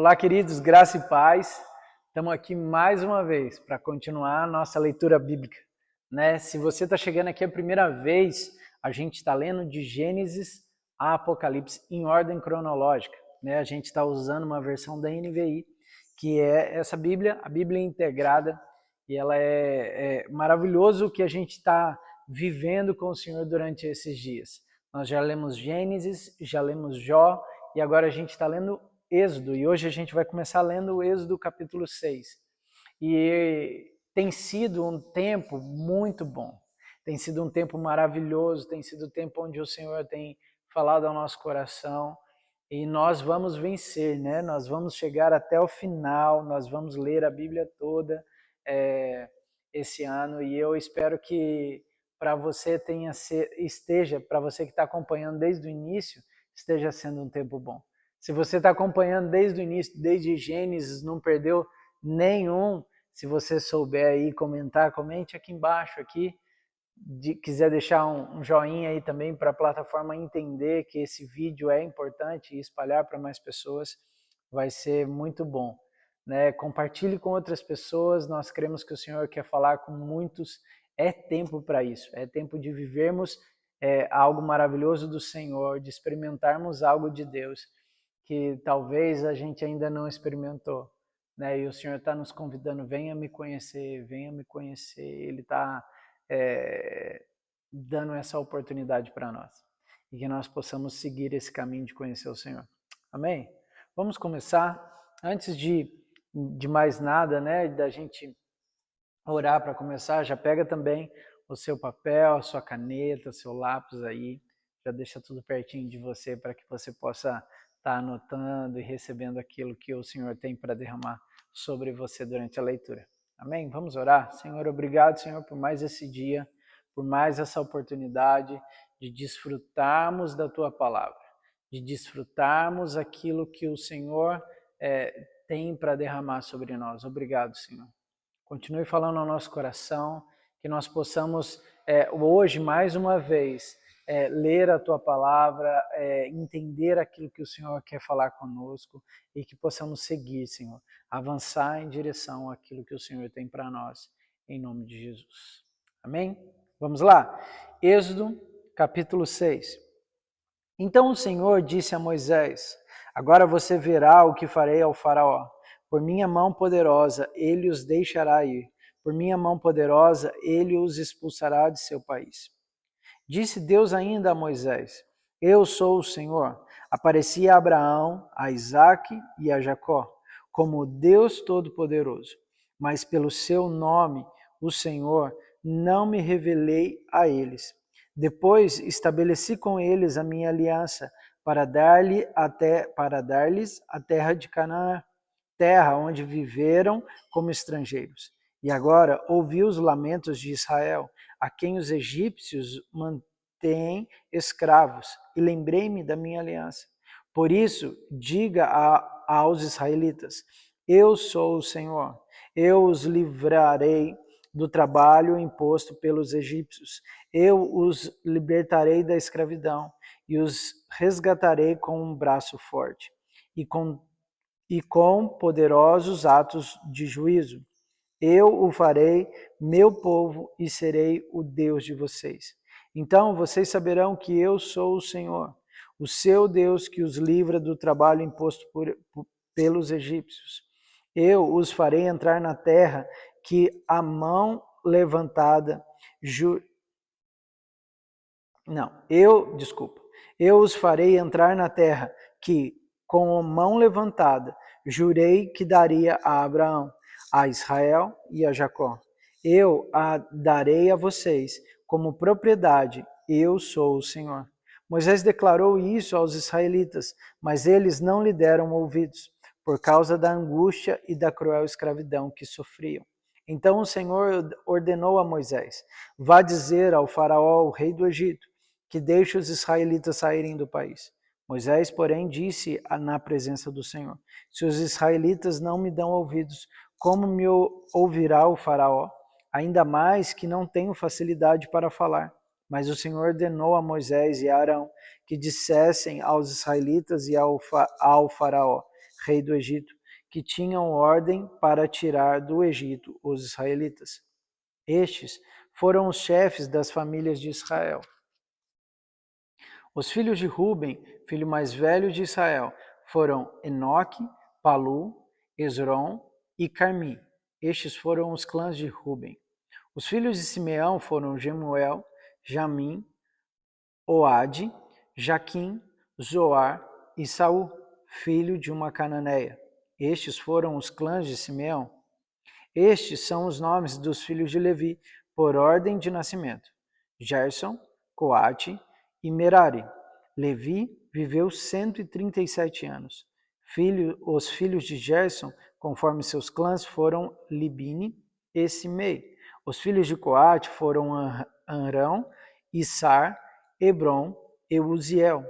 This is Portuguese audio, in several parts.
Olá, queridos, graça e paz. Estamos aqui mais uma vez para continuar a nossa leitura bíblica, né? Se você está chegando aqui a primeira vez, a gente está lendo de Gênesis a Apocalipse em ordem cronológica, né? A gente está usando uma versão da NVI, que é essa Bíblia, a Bíblia integrada, e ela é maravilhoso o que a gente está vivendo com o Senhor durante esses dias. Nós já lemos Gênesis, já lemos Jó, e agora a gente está lendo Êxodo, e hoje a gente vai começar lendo o Êxodo capítulo 6. E tem sido um tempo muito bom, tem sido um tempo maravilhoso, tem sido um tempo onde o Senhor tem falado ao nosso coração, e nós vamos vencer, né? Nós vamos chegar até o final, nós vamos ler a Bíblia toda esse ano, e eu espero que para você para você que está acompanhando desde o início, esteja sendo um tempo bom. Se você está acompanhando desde o início, desde Gênesis, não perdeu nenhum, se você souber aí comentar, comente aqui embaixo, aqui. Quiser deixar um joinha aí também para a plataforma entender que esse vídeo é importante e espalhar para mais pessoas, vai ser muito bom. Né? Compartilhe com outras pessoas, nós cremos que o Senhor quer falar com muitos, é tempo para isso, é tempo de vivermos algo maravilhoso do Senhor, de experimentarmos algo de Deus, que talvez a gente ainda não experimentou, né? E o Senhor está nos convidando, venha me conhecer, Ele está dando essa oportunidade para nós, e que nós possamos seguir esse caminho de conhecer o Senhor. Amém? Vamos começar. Antes de mais nada, né, da gente orar para começar, já pega também o seu papel, a sua caneta, seu lápis aí, já deixa tudo pertinho de você para que você possa estar anotando e recebendo aquilo que o Senhor tem para derramar sobre você durante a leitura. Amém? Vamos orar? Senhor, obrigado, Senhor, por mais esse dia, por mais essa oportunidade de desfrutarmos da Tua palavra, de desfrutarmos aquilo que o Senhor tem para derramar sobre nós. Obrigado, Senhor. Continue falando ao nosso coração, que nós possamos hoje, mais uma vez, ler a Tua palavra, entender aquilo que o Senhor quer falar conosco e que possamos seguir, Senhor, avançar em direção àquilo que o Senhor tem para nós, em nome de Jesus. Amém? Vamos lá? Êxodo, capítulo 6. Então o Senhor disse a Moisés: agora você verá o que farei ao faraó. Por minha mão poderosa ele os deixará ir. Por minha mão poderosa ele os expulsará de seu país. Disse Deus ainda a Moisés: eu sou o Senhor. Apareci a Abraão, a Isaque e a Jacó, como Deus Todo-Poderoso. Mas pelo seu nome, o Senhor, não me revelei a eles. Depois estabeleci com eles a minha aliança para dar-lhes a terra de Canaã, terra onde viveram como estrangeiros. E agora ouvi os lamentos de Israel, a quem os egípcios mantêm escravos, e lembrei-me da minha aliança. Por isso, diga aos israelitas: eu sou o Senhor, eu os livrarei do trabalho imposto pelos egípcios, eu os libertarei da escravidão e os resgatarei com um braço forte e com poderosos atos de juízo. Eu o farei meu povo e serei o Deus de vocês. Então vocês saberão que eu sou o Senhor, o seu Deus que os livra do trabalho imposto pelos egípcios. Eu os farei entrar na terra que a mão levantada Eu os farei entrar na terra que, com a mão levantada, jurei que daria a Abraão, a Israel e a Jacó. Eu a darei a vocês como propriedade. Eu sou o Senhor. Moisés declarou isso aos israelitas, mas eles não lhe deram ouvidos, por causa da angústia e da cruel escravidão que sofriam. Então o Senhor ordenou a Moisés: vá dizer ao faraó, o rei do Egito, que deixe os israelitas saírem do país. Moisés, porém, disse na presença do Senhor: se os israelitas não me dão ouvidos, como me ouvirá o faraó? Ainda mais que não tenho facilidade para falar. Mas o Senhor ordenou a Moisés e a Arão que dissessem aos israelitas e ao faraó: rei do Egito, que tinham ordem para tirar do Egito os israelitas. Estes foram os chefes das famílias de Israel. Os filhos de Ruben, filho mais velho de Israel, foram Enoque, Palu, Esrom e Carmi. Estes foram os clãs de Ruben. Os filhos de Simeão foram Jemuel, Jamim, Oade, Jaquim, Zoar e Saul, filho de uma cananeia. Estes foram os clãs de Simeão. Estes são os nomes dos filhos de Levi, por ordem de nascimento: Gerson, Coate e Merari. Levi viveu 137 anos. Os filhos de Gerson, conforme seus clãs, foram Libini e Simei. Os filhos de Coate foram Anrão, Issar, Hebron e Uziel.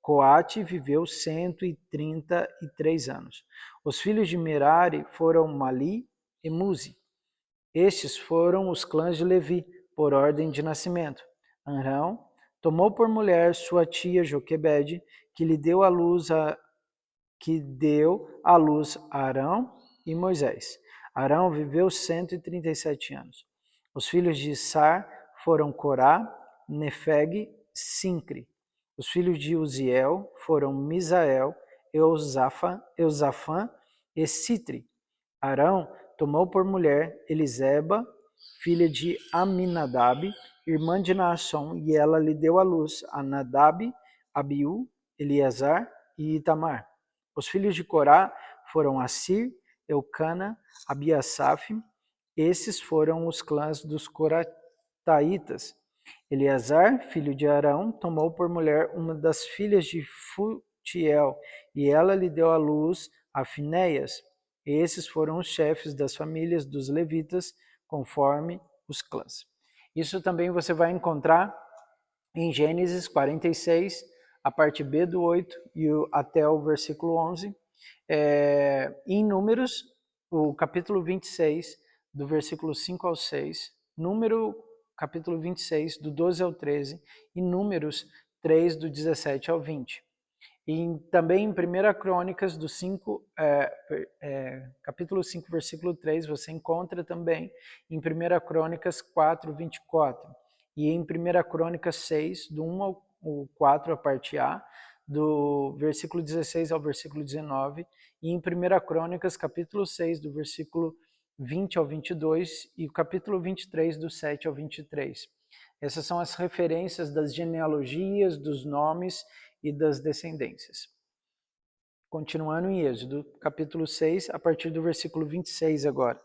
Coate viveu 133 anos. Os filhos de Merari foram Mali e Muzi. Estes foram os clãs de Levi, por ordem de nascimento. Anrão tomou por mulher sua tia Joquebede, que deu à luz a Arão e Moisés. Arão viveu 137 anos. Os filhos de Issar foram Corá, Nefeg, Sincre. Os filhos de Uziel foram Misael, Eusafã e Citri. Arão tomou por mulher Eliseba, filha de Aminadab, irmã de Naasson, e ela lhe deu à luz a Nadab, Abiú, Eleazar e Itamar. Os filhos de Corá foram Assir, Eucana, Abiasaf. Esses foram os clãs dos Corataitas. Eleazar, filho de Arão, tomou por mulher uma das filhas de Futiel, e ela lhe deu à luz a Finéias. Esses foram os chefes das famílias dos levitas, conforme os clãs. Isso também você vai encontrar em Gênesis 46, a parte B do 8 e até o versículo 11. Em Números, o capítulo 26, do versículo 5 ao 6. Capítulo 26, do 12 ao 13. E Números 3, do 17 ao 20. E também em 1 Crônicas, capítulo 5, versículo 3, você encontra também em 1 Crônicas 4, 24. E em 1 Crônicas 6, do 1 ao 4, a parte A, do versículo 16 ao versículo 19. E em 1 Crônicas, capítulo 6, do versículo 20 ao 22. E o capítulo 23, do 7 ao 23. Essas são as referências das genealogias, dos nomes e das descendências. Continuando em Êxodo, capítulo 6, a partir do versículo 26 agora.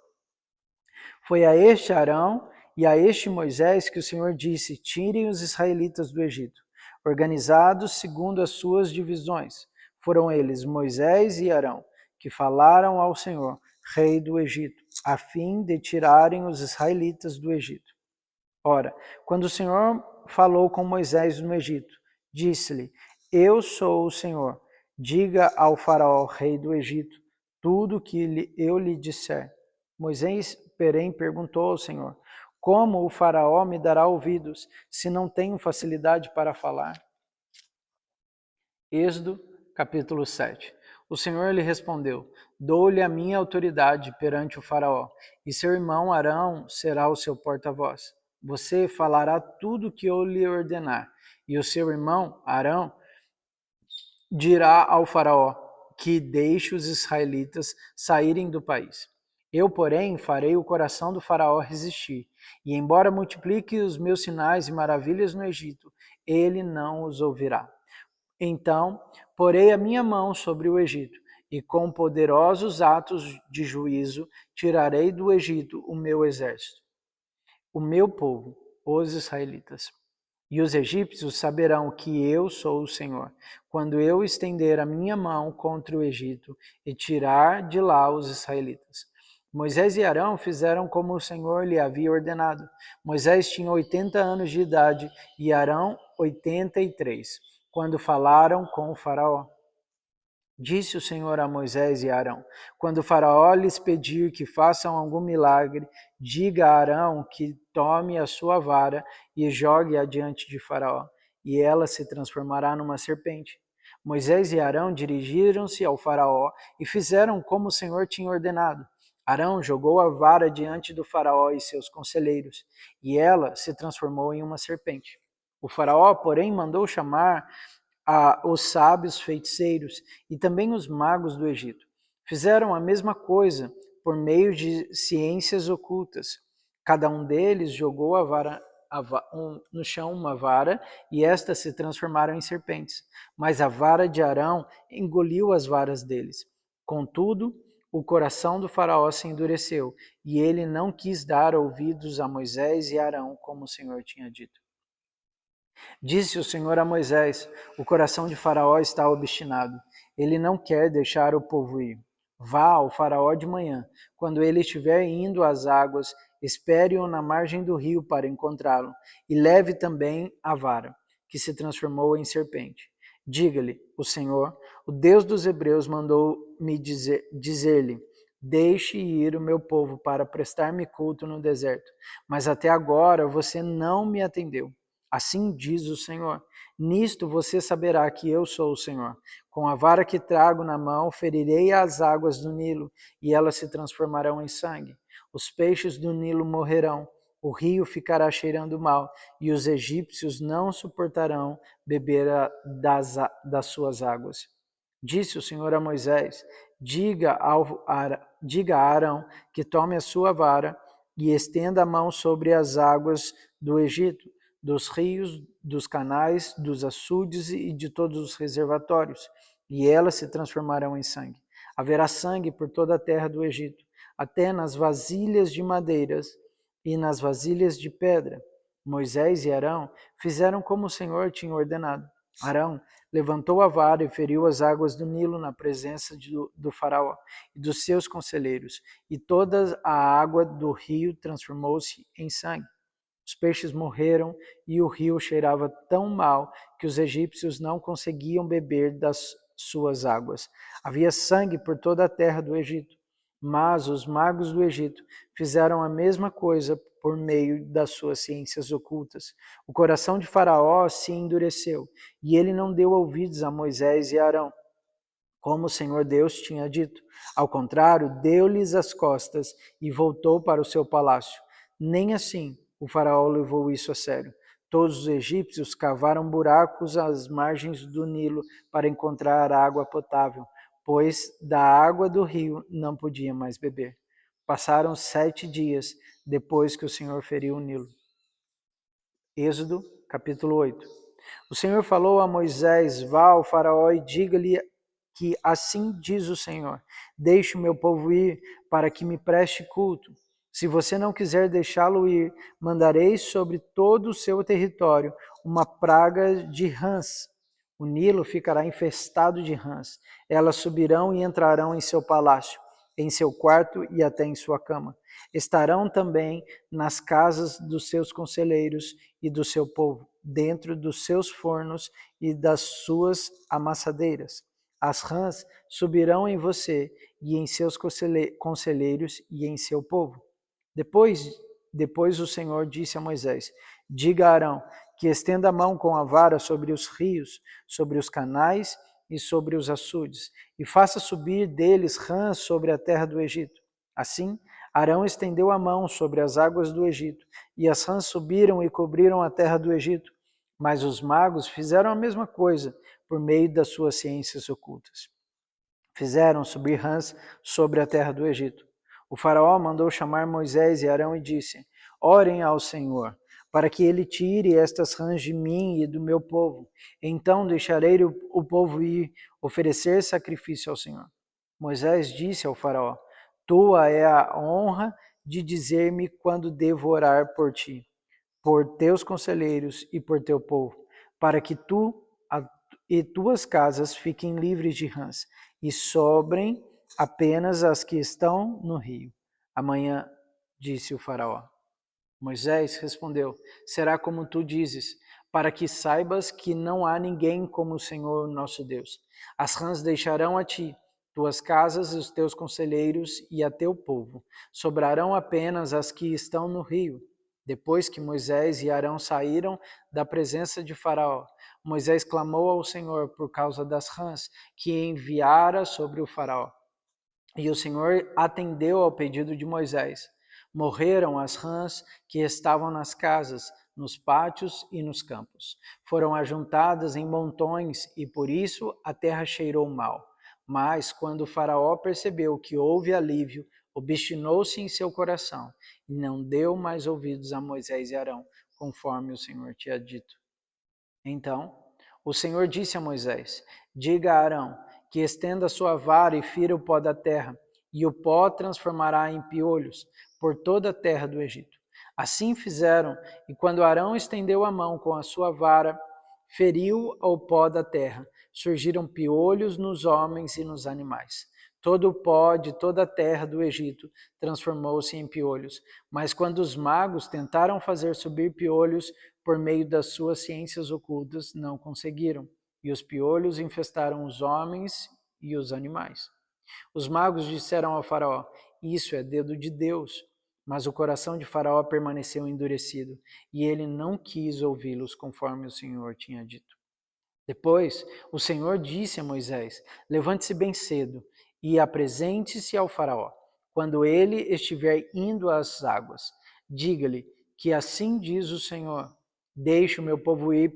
Foi a este Arão e a este Moisés que o Senhor disse: tirem os israelitas do Egito, organizados segundo as suas divisões. Foram eles, Moisés e Arão, que falaram ao Senhor, rei do Egito, a fim de tirarem os israelitas do Egito. Ora, quando o Senhor falou com Moisés no Egito, disse-lhe: eu sou o Senhor. Diga ao faraó, rei do Egito, tudo o que eu lhe disser. Moisés, porém, perguntou ao Senhor: como o faraó me dará ouvidos, se não tenho facilidade para falar? Êxodo, capítulo 7. O Senhor lhe respondeu: dou-lhe a minha autoridade perante o faraó, e seu irmão Arão será o seu porta-voz. Você falará tudo o que eu lhe ordenar, e o seu irmão Arão dirá ao faraó que deixe os israelitas saírem do país. Eu, porém, farei o coração do faraó resistir, e embora multiplique os meus sinais e maravilhas no Egito, ele não os ouvirá. Então, porei a minha mão sobre o Egito, e com poderosos atos de juízo tirarei do Egito o meu exército, o meu povo, os israelitas. E os egípcios saberão que eu sou o Senhor, quando eu estender a minha mão contra o Egito e tirar de lá os israelitas. Moisés e Arão fizeram como o Senhor lhe havia ordenado. Moisés tinha 80 anos de idade e Arão 83, quando falaram com o faraó. Disse o Senhor a Moisés e a Arão: quando o faraó lhes pedir que façam algum milagre, diga a Arão que tome a sua vara e jogue-a diante de faraó, e ela se transformará numa serpente. Moisés e Arão dirigiram-se ao faraó e fizeram como o Senhor tinha ordenado. Arão jogou a vara diante do faraó e seus conselheiros, e ela se transformou em uma serpente. O faraó, porém, mandou chamar os sábios feiticeiros e também os magos do Egito. Fizeram a mesma coisa por meio de ciências ocultas. Cada um deles jogou no chão uma vara, e estas se transformaram em serpentes. Mas a vara de Arão engoliu as varas deles. Contudo, o coração do faraó se endureceu, e ele não quis dar ouvidos a Moisés e Arão, como o Senhor tinha dito. Disse o Senhor a Moisés: o coração de Faraó está obstinado. Ele não quer deixar o povo ir. Vá ao Faraó de manhã. Quando ele estiver indo às águas, espere-o na margem do rio para encontrá-lo. E leve também a vara, que se transformou em serpente. Diga-lhe: o Senhor, o Deus dos Hebreus, mandou-me dizer-lhe: deixe ir o meu povo para prestar-me culto no deserto. Mas até agora você não me atendeu. Assim diz o Senhor: nisto você saberá que eu sou o Senhor. Com a vara que trago na mão, ferirei as águas do Nilo, e elas se transformarão em sangue. Os peixes do Nilo morrerão, o rio ficará cheirando mal, e os egípcios não suportarão beber das suas águas. Disse o Senhor a Moisés: diga a Arão que tome a sua vara e estenda a mão sobre as águas do Egito, dos rios, dos canais, dos açudes e de todos os reservatórios, e elas se transformarão em sangue. Haverá sangue por toda a terra do Egito, até nas vasilhas de madeiras e nas vasilhas de pedra. Moisés e Arão fizeram como o Senhor tinha ordenado. Arão levantou a vara e feriu as águas do Nilo na presença do faraó e dos seus conselheiros, e toda a água do rio transformou-se em sangue. Os peixes morreram e o rio cheirava tão mal que os egípcios não conseguiam beber das suas águas. Havia sangue por toda a terra do Egito. Mas os magos do Egito fizeram a mesma coisa por meio das suas ciências ocultas. O coração de Faraó se endureceu, e ele não deu ouvidos a Moisés e Arão, como o Senhor Deus tinha dito. Ao contrário, deu-lhes as costas e voltou para o seu palácio. Nem assim o faraó levou isso a sério. Todos os egípcios cavaram buracos às margens do Nilo para encontrar água potável, pois da água do rio não podia mais beber. Passaram 7 dias depois que o Senhor feriu o Nilo. Êxodo, capítulo 8. O Senhor falou a Moisés: vá ao faraó e diga-lhe que assim diz o Senhor: deixe o meu povo ir para que me preste culto. Se você não quiser deixá-lo ir, mandarei sobre todo o seu território uma praga de rãs. O Nilo ficará infestado de rãs. Elas subirão e entrarão em seu palácio, em seu quarto e até em sua cama. Estarão também nas casas dos seus conselheiros e do seu povo, dentro dos seus fornos e das suas amassadeiras. As rãs subirão em você e em seus conselheiros e em seu povo. Depois o Senhor disse a Moisés: diga a Arão que estenda a mão com a vara sobre os rios, sobre os canais e sobre os açudes, e faça subir deles rãs sobre a terra do Egito. Assim, Arão estendeu a mão sobre as águas do Egito, e as rãs subiram e cobriram a terra do Egito. Mas os magos fizeram a mesma coisa por meio das suas ciências ocultas. Fizeram subir rãs sobre a terra do Egito. O faraó mandou chamar Moisés e Arão e disse: orem ao Senhor, para que ele tire estas rãs de mim e do meu povo. Então deixarei o povo ir oferecer sacrifício ao Senhor. Moisés disse ao faraó: tua é a honra de dizer-me quando devo orar por ti, por teus conselheiros e por teu povo, para que tu e tuas casas fiquem livres de rãs, e sobrem apenas as que estão no rio. Amanhã, disse o faraó. Moisés respondeu: será como tu dizes, para que saibas que não há ninguém como o Senhor nosso Deus. As rãs deixarão a ti, tuas casas e os teus conselheiros e a teu povo. Sobrarão apenas as que estão no rio. Depois que Moisés e Arão saíram da presença de Faraó, Moisés clamou ao Senhor por causa das rãs que enviara sobre o faraó. E o Senhor atendeu ao pedido de Moisés. Morreram as rãs que estavam nas casas, nos pátios e nos campos. Foram ajuntadas em montões e por isso a terra cheirou mal. Mas quando o faraó percebeu que houve alívio, obstinou-se em seu coração e não deu mais ouvidos a Moisés e Arão, conforme o Senhor tinha dito. Então, o Senhor disse a Moisés: diga a Arão que estenda sua vara e fira o pó da terra, e o pó transformará em piolhos por toda a terra do Egito. Assim fizeram, e quando Arão estendeu a mão com a sua vara, feriu o pó da terra. Surgiram piolhos nos homens e nos animais. Todo o pó de toda a terra do Egito transformou-se em piolhos. Mas quando os magos tentaram fazer subir piolhos por meio das suas ciências ocultas, não conseguiram. E os piolhos infestaram os homens e os animais. Os magos disseram ao faraó: isso é dedo de Deus. Mas o coração de Faraó permaneceu endurecido, e ele não quis ouvi-los conforme o Senhor tinha dito. Depois, o Senhor disse a Moisés: levante-se bem cedo e apresente-se ao Faraó. Quando ele estiver indo às águas, diga-lhe que assim diz o Senhor: deixe o meu povo ir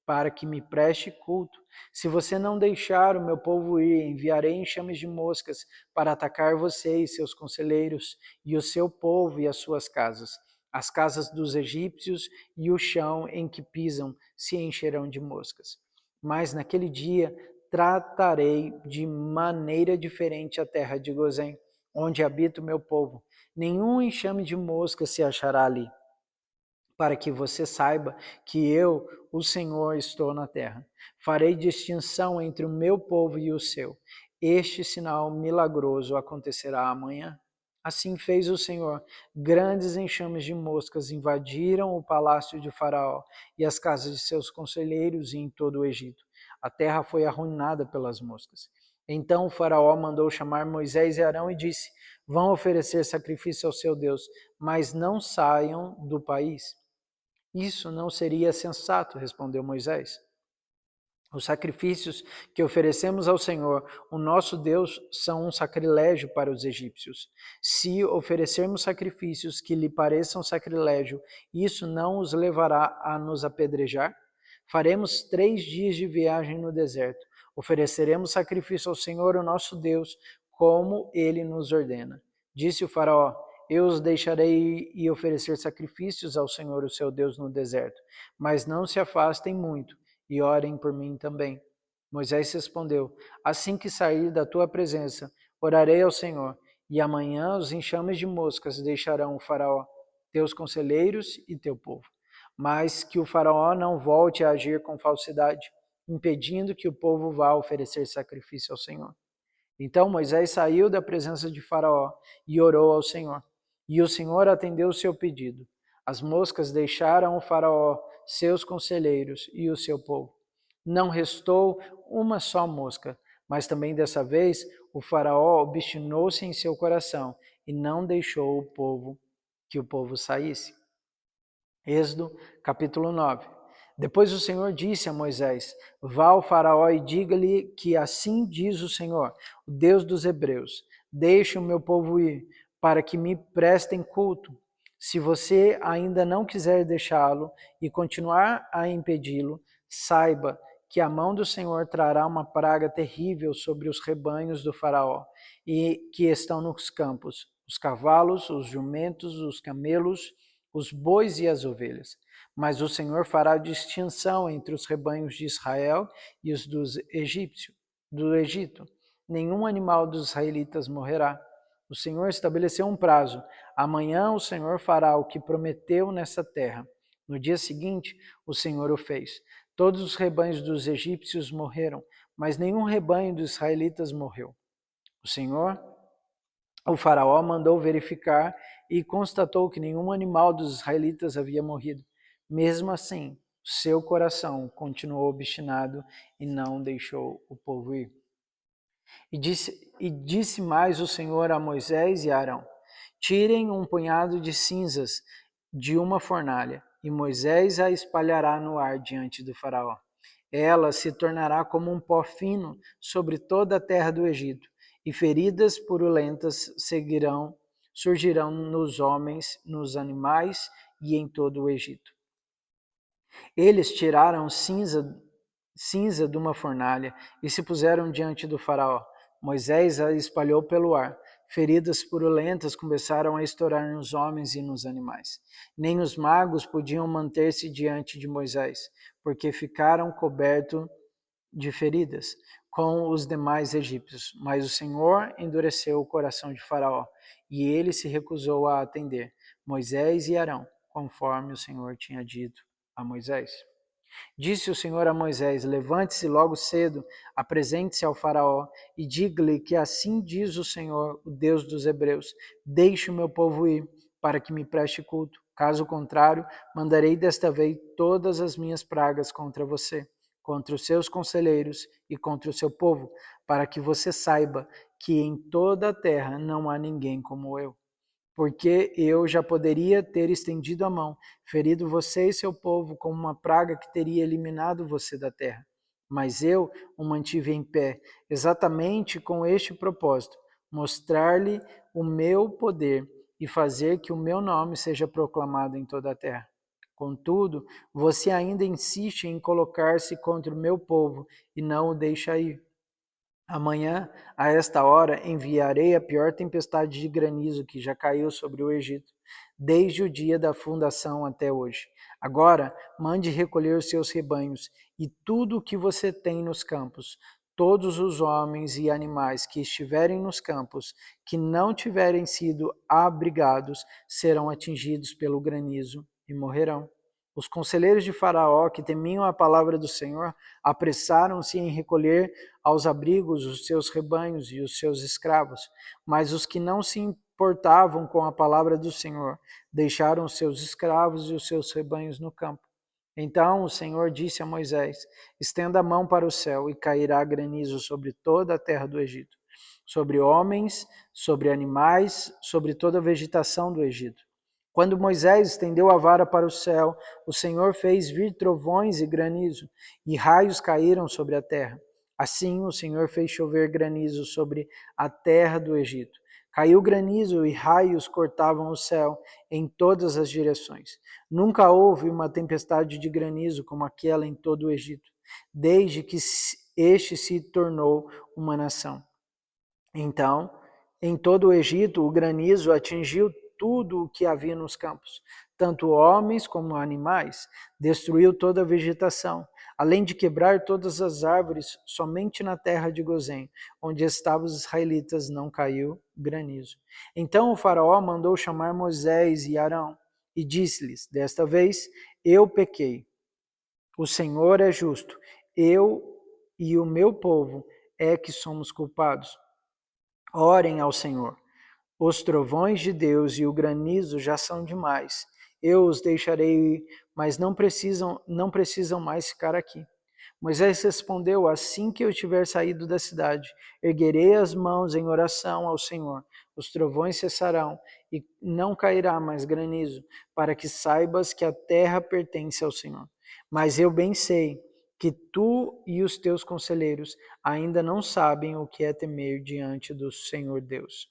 para que me preste culto. Se você não deixar o meu povo ir, enviarei enxames de moscas para atacar você e seus conselheiros, e o seu povo e as suas casas. As casas dos egípcios e o chão em que pisam se encherão de moscas. Mas naquele dia tratarei de maneira diferente a terra de Gozém, onde habita o meu povo. Nenhum enxame de moscas se achará ali, para que você saiba que eu, o Senhor, estou na terra. Farei distinção entre o meu povo e o seu. Este sinal milagroso acontecerá amanhã. Assim fez o Senhor. Grandes enxames de moscas invadiram o palácio de Faraó e as casas de seus conselheiros e em todo o Egito. A terra foi arruinada pelas moscas. Então o Faraó mandou chamar Moisés e Arão e disse: vão oferecer sacrifício ao seu Deus, mas não saiam do país. Isso não seria sensato, respondeu Moisés. Os sacrifícios que oferecemos ao Senhor, o nosso Deus, são um sacrilégio para os egípcios. Se oferecermos sacrifícios que lhe pareçam sacrilégio, isso não os levará a nos apedrejar? Faremos 3 dias de viagem no deserto. Ofereceremos sacrifício ao Senhor, o nosso Deus, como ele nos ordena. Disse o faraó: eu os deixarei e oferecer sacrifícios ao Senhor, o seu Deus, no deserto. Mas não se afastem muito e orem por mim também. Moisés respondeu: assim que sair da tua presença, orarei ao Senhor, e amanhã os enxames de moscas deixarão o faraó, teus conselheiros e teu povo. Mas que o faraó não volte a agir com falsidade, impedindo que o povo vá oferecer sacrifício ao Senhor. Então Moisés saiu da presença de Faraó e orou ao Senhor. E o Senhor atendeu o seu pedido. As moscas deixaram o Faraó, seus conselheiros e o seu povo. Não restou uma só mosca, mas também dessa vez o Faraó obstinou-se em seu coração e não deixou que o povo saísse. Êxodo, capítulo 9. Depois o Senhor disse a Moisés: vá ao faraó e diga-lhe que assim diz o Senhor, o Deus dos hebreus: deixe o meu povo ir, para que me prestem culto. Se você ainda não quiser deixá-lo e continuar a impedi-lo, saiba que a mão do Senhor trará uma praga terrível sobre os rebanhos do faraó e que estão nos campos, os cavalos, os jumentos, os camelos, os bois e as ovelhas. Mas o Senhor fará distinção entre os rebanhos de Israel e os do Egito. Nenhum animal dos israelitas morrerá. O Senhor estabeleceu um prazo. Amanhã o Senhor fará o que prometeu nessa terra. No dia seguinte, o Senhor o fez. Todos os rebanhos dos egípcios morreram, mas nenhum rebanho dos israelitas morreu. O faraó mandou verificar e constatou que nenhum animal dos israelitas havia morrido. Mesmo assim, seu coração continuou obstinado e não deixou o povo ir. E disse mais o Senhor a Moisés e a Arão: tirem um punhado de cinzas de uma fornalha e Moisés a espalhará no ar diante do faraó. Ela se tornará como um pó fino sobre toda a terra do Egito, e feridas purulentas surgirão nos homens, nos animais e em todo o Egito. Eles tiraram cinza de uma fornalha e se puseram diante do faraó. Moisés a espalhou pelo ar. Feridas purulentas começaram a estourar nos homens e nos animais. Nem os magos podiam manter-se diante de Moisés, porque ficaram cobertos de feridas, com os demais egípcios. Mas o Senhor endureceu o coração de Faraó, e ele se recusou a atender Moisés e Arão, conforme o Senhor tinha dito a Moisés. Disse o Senhor a Moisés: levante-se logo cedo, apresente-se ao faraó e diga-lhe que assim diz o Senhor, o Deus dos hebreus: deixe o meu povo ir, para que me preste culto. Caso contrário, mandarei desta vez todas as minhas pragas contra você, contra os seus conselheiros e contra o seu povo, para que você saiba que em toda a terra não há ninguém como eu. Porque eu já poderia ter estendido a mão, ferido você e seu povo como uma praga que teria eliminado você da terra. Mas eu o mantive em pé, exatamente com este propósito: mostrar-lhe o meu poder e fazer que o meu nome seja proclamado em toda a terra. Contudo, você ainda insiste em colocar-se contra o meu povo e não o deixa ir. Amanhã, a esta hora, enviarei a pior tempestade de granizo que já caiu sobre o Egito, desde o dia da fundação até hoje. Agora, mande recolher os seus rebanhos e tudo o que você tem nos campos. Todos os homens e animais que estiverem nos campos, que não tiverem sido abrigados, serão atingidos pelo granizo e morrerão. Os conselheiros de Faraó, que temiam a palavra do Senhor, apressaram-se em recolher aos abrigos os seus rebanhos e os seus escravos. Mas os que não se importavam com a palavra do Senhor deixaram os seus escravos e os seus rebanhos no campo. Então o Senhor disse a Moisés: estenda a mão para o céu e cairá granizo sobre toda a terra do Egito, sobre homens, sobre animais, sobre toda a vegetação do Egito. Quando Moisés estendeu a vara para o céu, o Senhor fez vir trovões e granizo, e raios caíram sobre a terra. Assim o Senhor fez chover granizo sobre a terra do Egito. Caiu granizo e raios cortavam o céu em todas as direções. Nunca houve uma tempestade de granizo como aquela em todo o Egito, desde que este se tornou uma nação. Então, em todo o Egito, o granizo atingiu tudo o que havia nos campos, tanto homens como animais, destruiu toda a vegetação, além de quebrar todas as árvores. Somente na terra de Gozém, onde estavam os israelitas, não caiu granizo. Então o faraó mandou chamar Moisés e Arão e disse-lhes: desta vez eu pequei. O Senhor é justo, eu e o meu povo é que somos culpados. Orem ao Senhor. Os trovões de Deus e o granizo já são demais. Eu os deixarei ir, mas não precisam mais ficar aqui. Moisés respondeu: assim que eu tiver saído da cidade, erguerei as mãos em oração ao Senhor. Os trovões cessarão e não cairá mais granizo, para que saibas que a terra pertence ao Senhor. Mas eu bem sei que tu e os teus conselheiros ainda não sabem o que é temer diante do Senhor Deus.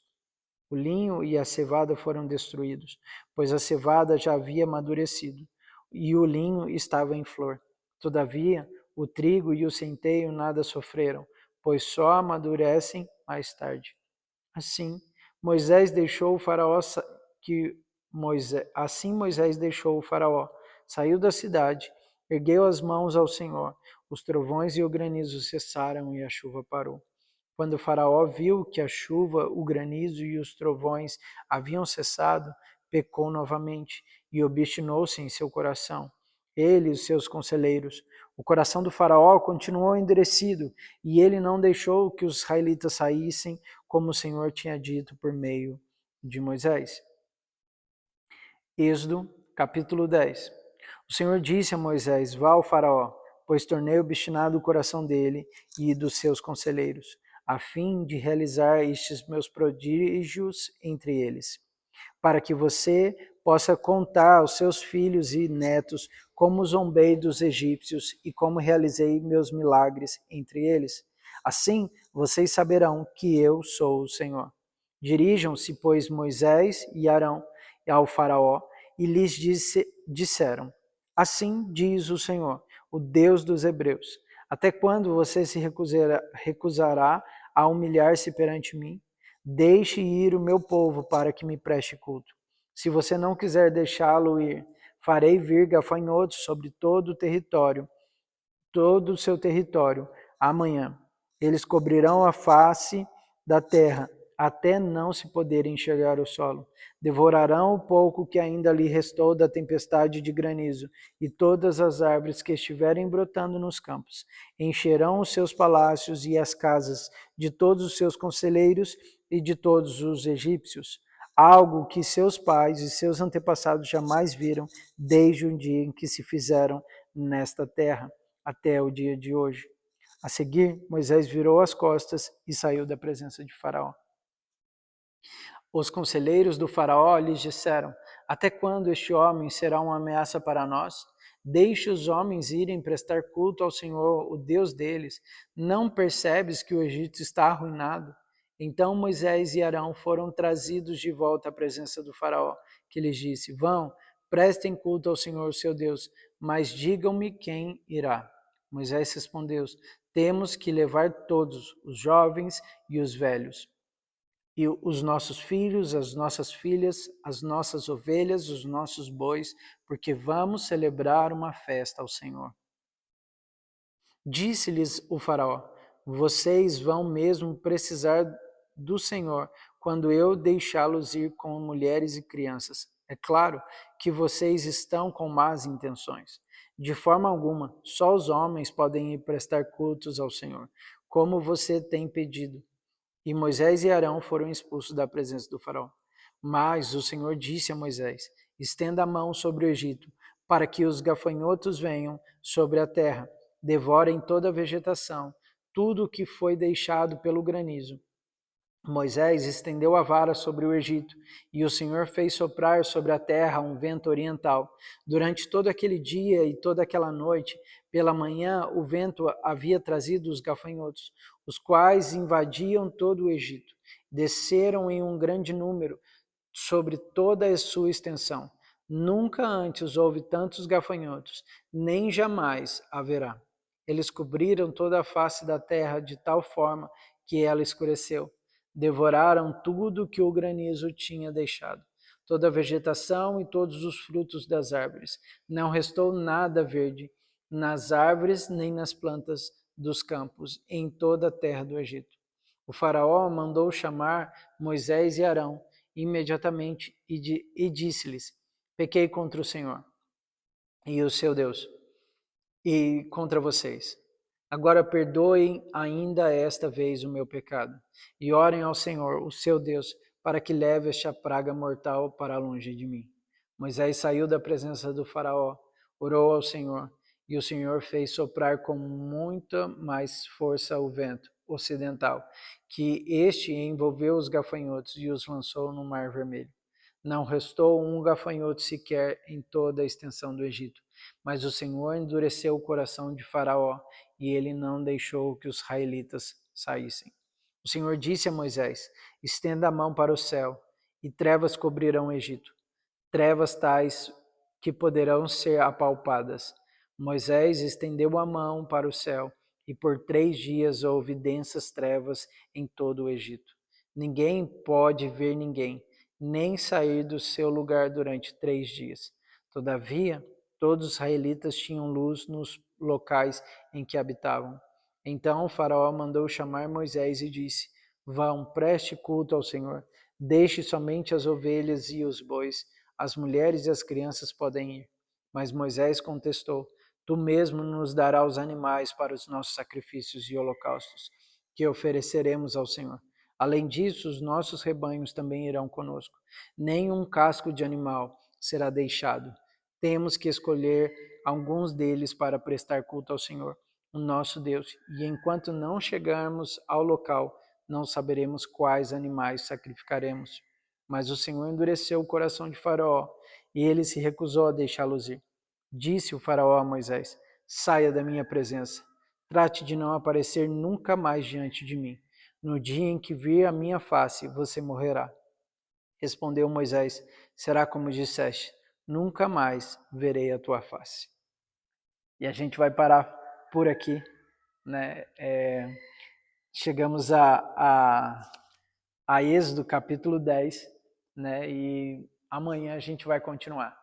O linho e a cevada foram destruídos, pois a cevada já havia amadurecido, e o linho estava em flor. Todavia, o trigo e o centeio nada sofreram, pois só amadurecem mais tarde. Assim, Moisés deixou o faraó Moisés deixou o faraó, saiu da cidade, ergueu as mãos ao Senhor. Os trovões e o granizo cessaram e a chuva parou. Quando o faraó viu que a chuva, o granizo e os trovões haviam cessado, pecou novamente e obstinou-se em seu coração, ele e os seus conselheiros. O coração do faraó continuou endurecido e ele não deixou que os israelitas saíssem, como o Senhor tinha dito por meio de Moisés. Êxodo, capítulo 10. O Senhor disse a Moisés: vá ao faraó, pois tornei obstinado o coração dele e dos seus conselheiros, a fim de realizar estes meus prodígios entre eles, para que você possa contar aos seus filhos e netos como zombei dos egípcios e como realizei meus milagres entre eles. Assim vocês saberão que eu sou o Senhor. Dirijam-se, pois, Moisés e Arão ao faraó e lhes disseram: Assim diz o Senhor, o Deus dos hebreus: até quando você se recusará a humilhar-se perante mim? Deixe ir o meu povo para que me preste culto. Se você não quiser deixá-lo ir, farei vir gafanhotos sobre todo o seu território, amanhã. Eles cobrirão a face da terra, até não se poderem enxergar o solo. Devorarão o pouco que ainda lhe restou da tempestade de granizo, e todas as árvores que estiverem brotando nos campos. Encherão os seus palácios e as casas de todos os seus conselheiros e de todos os egípcios, algo que seus pais e seus antepassados jamais viram desde o dia em que se fizeram nesta terra até o dia de hoje. A seguir, Moisés virou as costas e saiu da presença de Faraó. Os conselheiros do Faraó lhes disseram: Até quando este homem será uma ameaça para nós? Deixe os homens irem prestar culto ao Senhor, o Deus deles. Não percebes que o Egito está arruinado? Então Moisés e Arão foram trazidos de volta à presença do Faraó, que lhes disse: Vão, prestem culto ao Senhor, seu Deus, mas digam-me quem irá. Moisés respondeu: Temos que levar todos, os jovens e os velhos, e os nossos filhos, as nossas filhas, as nossas ovelhas, os nossos bois, porque vamos celebrar uma festa ao Senhor. Disse-lhes o Faraó: Vocês vão mesmo precisar do Senhor quando eu deixá-los ir com mulheres e crianças. É claro que vocês estão com más intenções. De forma alguma, só os homens podem ir prestar cultos ao Senhor, como você tem pedido. E Moisés e Arão foram expulsos da presença do faraó. Mas o Senhor disse a Moisés: Estenda a mão sobre o Egito, para que os gafanhotos venham sobre a terra, devorem toda a vegetação, tudo o que foi deixado pelo granizo. Moisés estendeu a vara sobre o Egito, e o Senhor fez soprar sobre a terra um vento oriental. Durante todo aquele dia e toda aquela noite, pela manhã, o vento havia trazido os gafanhotos, os quais invadiam todo o Egito. Desceram em um grande número sobre toda a sua extensão. Nunca antes houve tantos gafanhotos, nem jamais haverá. Eles cobriram toda a face da terra de tal forma que ela escureceu. Devoraram tudo que o granizo tinha deixado, toda a vegetação e todos os frutos das árvores. Não restou nada verde nas árvores nem nas plantas dos campos, em toda a terra do Egito. O faraó mandou chamar Moisés e Arão imediatamente e disse-lhes: Pequei contra o Senhor e o seu Deus, e contra vocês. Agora perdoem ainda esta vez o meu pecado, e orem ao Senhor, o seu Deus, para que leve esta praga mortal para longe de mim. Moisés saiu da presença do faraó, orou ao Senhor, e o Senhor fez soprar com muita mais força o vento ocidental, que este envolveu os gafanhotos e os lançou no Mar Vermelho. Não restou um gafanhoto sequer em toda a extensão do Egito. Mas o Senhor endureceu o coração de Faraó, e ele não deixou que os israelitas saíssem. O Senhor disse a Moisés: Estenda a mão para o céu, e trevas cobrirão o Egito, trevas tais que poderão ser apalpadas. Moisés estendeu a mão para o céu, e por 3 dias houve densas trevas em todo o Egito. Ninguém pode ver ninguém, nem sair do seu lugar durante 3 dias. Todavia, todos os israelitas tinham luz nos locais em que habitavam. Então o faraó mandou chamar Moisés e disse: Vão, preste culto ao Senhor. Deixe somente as ovelhas e os bois. As mulheres e as crianças podem ir. Mas Moisés contestou: Tu mesmo nos darás os animais para os nossos sacrifícios e holocaustos, que ofereceremos ao Senhor. Além disso, os nossos rebanhos também irão conosco. Nenhum casco de animal será deixado. Temos que escolher alguns deles para prestar culto ao Senhor, o nosso Deus, e enquanto não chegarmos ao local, não saberemos quais animais sacrificaremos. Mas o Senhor endureceu o coração de Faraó, e ele se recusou a deixá-los ir. Disse o Faraó a Moisés: saia da minha presença. Trate de não aparecer nunca mais diante de mim. No dia em que vir a minha face, você morrerá. Respondeu Moisés: será como disseste, nunca mais verei a tua face. E a gente vai parar por aqui, né? Chegamos a Êxodo capítulo 10, né? E amanhã a gente vai continuar.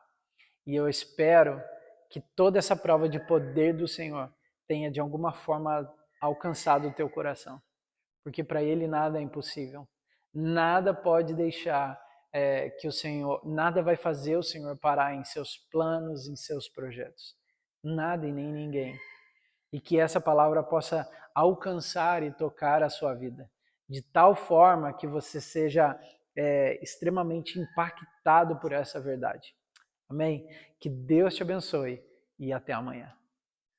E eu espero que toda essa prova de poder do Senhor tenha de alguma forma alcançado o teu coração. Porque para Ele nada é impossível. Nada pode deixar que o Senhor, nada vai fazer o Senhor parar em seus planos, em seus projetos. Nada e nem ninguém. E que essa palavra possa alcançar e tocar a sua vida. De tal forma que você seja extremamente impactado por essa verdade. Amém? Que Deus te abençoe e até amanhã.